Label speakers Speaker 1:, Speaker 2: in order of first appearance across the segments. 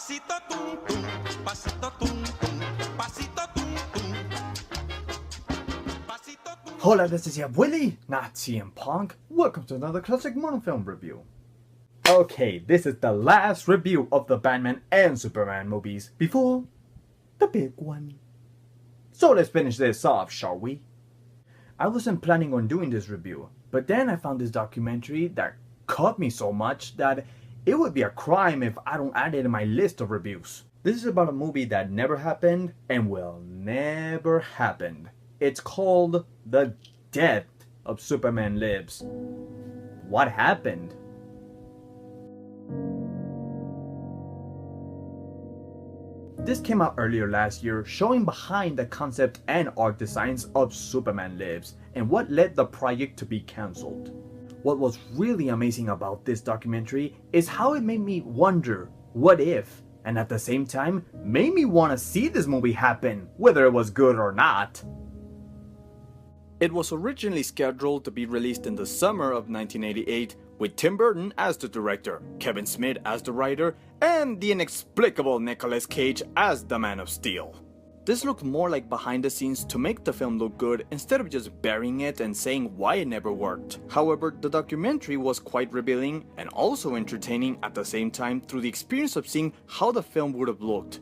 Speaker 1: Pasito tum tum, pasito tum tum, pasito tum tum, pasito tum.
Speaker 2: Hola, this is your WIllie, not CM Punk. Welcome to another classic monofilm review. Okay, this is the last review of the Batman and Superman movies before the big one. So let's finish this off, shall we? I wasn't planning on doing this review, but then I found this documentary that caught me so much that it would be a crime if I don't add it in my list of reviews. This is about a movie that never happened and will never happen. It's called The Death of Superman Lives. What happened? This came out earlier last year, showing behind the concept and art designs of Superman Lives and what led the project to be cancelled. What was really amazing about this documentary is how it made me wonder, what if, and at the same time made me want to see this movie happen, whether it was good or not. It was originally scheduled to be released in the summer of 1988, with Tim Burton as the director, Kevin Smith as the writer, and the inexplicable Nicolas Cage as the Man of Steel. This looked more like behind the scenes to make the film look good instead of just burying it and saying why it never worked. However, the documentary was quite revealing and also entertaining at the same time through the experience of seeing how the film would have looked.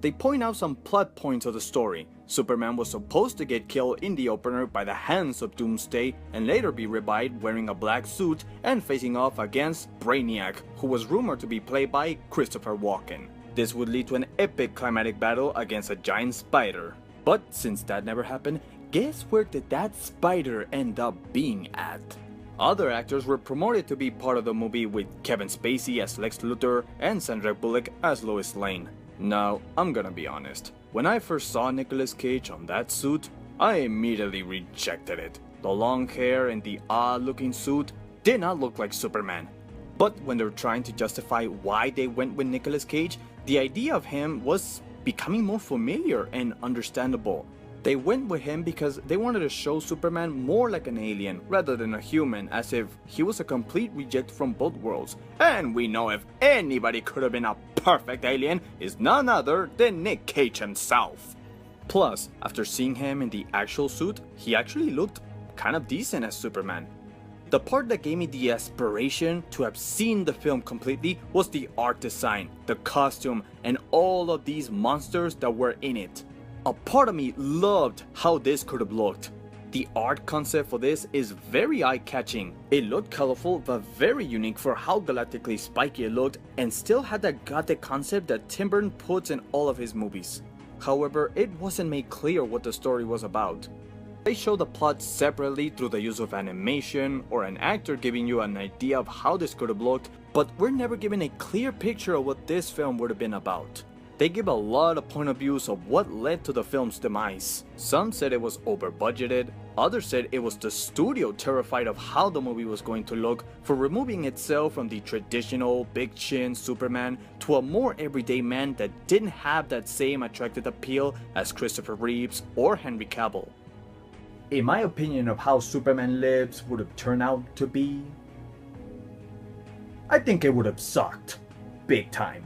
Speaker 2: They point out some plot points of the story. Superman was supposed to get killed in the opener by the hands of Doomsday and later be revived wearing a black suit and facing off against Brainiac, who was rumored to be played by Christopher Walken. This would lead to an epic climatic battle against a giant spider. But since that never happened, guess where did that spider end up being at? Other actors were promoted to be part of the movie, with Kevin Spacey as Lex Luthor and Sandra Bullock as Lois Lane. Now, I'm gonna be honest. When I first saw Nicolas Cage on that suit, I immediately rejected it. The long hair and the odd-looking suit did not look like Superman. But when they're trying to justify why they went with Nicolas Cage, the idea of him was becoming more familiar and understandable. They went with him because they wanted to show Superman more like an alien rather than a human, as if he was a complete reject from both worlds. And we know if anybody could have been a perfect alien, is none other than Nick Cage himself. Plus, after seeing him in the actual suit, he actually looked kind of decent as Superman. The part that gave me the aspiration to have seen the film completely was the art design, the costume, and all of these monsters that were in it. A part of me loved how this could have looked. The art concept for this is very eye-catching. It looked colorful but very unique for how galactically spiky it looked, and still had that gothic concept that Tim Burton puts in all of his movies. However, it wasn't made clear what the story was about. They show the plot separately through the use of animation or an actor giving you an idea of how this could have looked, but we're never given a clear picture of what this film would have been about. They give a lot of point of views of what led to the film's demise. Some said it was over budgeted, others said it was the studio terrified of how the movie was going to look for removing itself from the traditional big chin Superman to a more everyday man that didn't have that same attractive appeal as Christopher Reeves or Henry Cavill. In my opinion of how Superman Lives would have turned out to be, I think it would have sucked. Big time.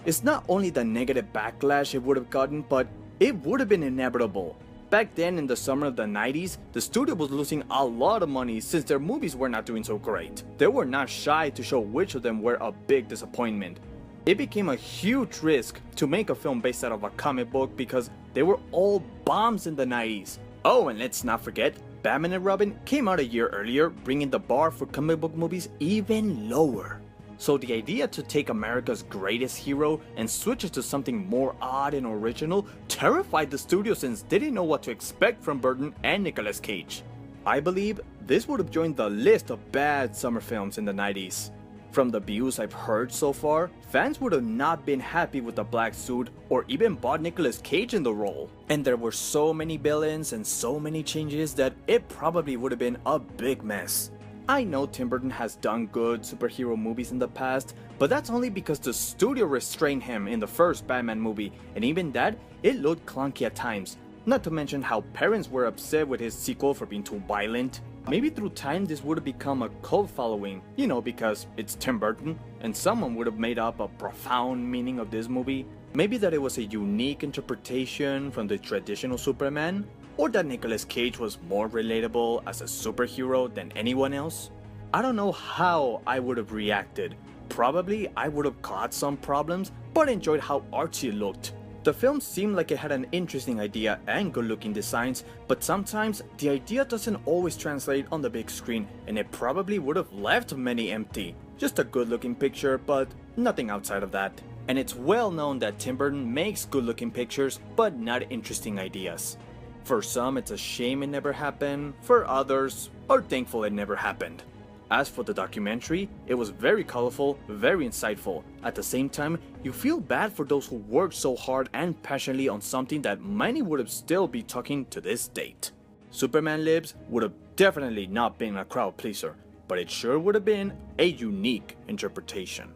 Speaker 2: It's not only the negative backlash it would have gotten, but it would have been inevitable. Back then in the summer of the 90s, the studio was losing a lot of money since their movies were not doing so great. They were not shy to show which of them were a big disappointment. It became a huge risk to make a film based out of a comic book because they were all bombs in the 90s. Oh, and let's not forget, Batman and Robin came out a year earlier, bringing the bar for comic book movies even lower. So the idea to take America's greatest hero and switch it to something more odd and original terrified the studio since they didn't know what to expect from Burton and Nicolas Cage. I believe this would have joined the list of bad summer films in the 90s. From the views I've heard so far, fans would have not been happy with the black suit or even bought Nicolas Cage in the role. And there were so many villains and so many changes that it probably would have been a big mess. I know Tim Burton has done good superhero movies in the past, but that's only because the studio restrained him in the first Batman movie, and even that, it looked clunky at times. Not to mention how parents were upset with his sequel for being too violent. Maybe through time this would have become a cult following, because it's Tim Burton, and someone would have made up a profound meaning of this movie. Maybe that it was a unique interpretation from the traditional Superman, or that Nicolas Cage was more relatable as a superhero than anyone else. I don't know how I would have reacted. Probably I would have caused some problems, but enjoyed how artsy it looked. The film seemed like it had an interesting idea and good looking designs, but sometimes the idea doesn't always translate on the big screen, and it probably would have left many empty. Just a good looking picture, but nothing outside of that. And it's well known that Tim Burton makes good looking pictures, but not interesting ideas. For some it's a shame it never happened, for others are thankful it never happened. As for the documentary, it was very colorful, very insightful. At the same time, you feel bad for those who worked so hard and passionately on something that many would have still be talking to this date. Superman Lives would have definitely not been a crowd pleaser, but it sure would have been a unique interpretation.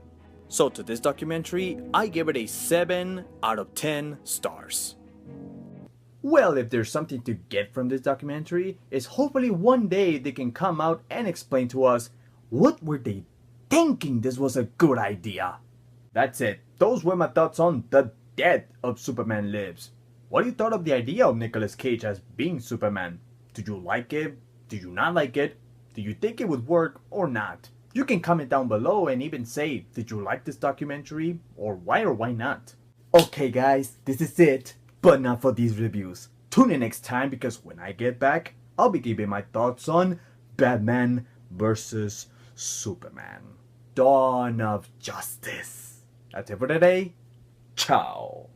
Speaker 2: So to this documentary, I give it a 7 out of 10 stars. Well, if there's something to get from this documentary, is hopefully one day they can come out and explain to us what were they thinking this was a good idea. That's it. Those were my thoughts on the death of Superman Lives. What do you thought of the idea of Nicolas Cage as being Superman? Did you like it? Did you not like it? Do you think it would work or not? You can comment down below and even say, did you like this documentary or why not? Okay guys, this is it. But not for these reviews. Tune in next time because when I get back, I'll be giving my thoughts on Batman vs. Superman. Dawn of Justice. That's it for today. Ciao.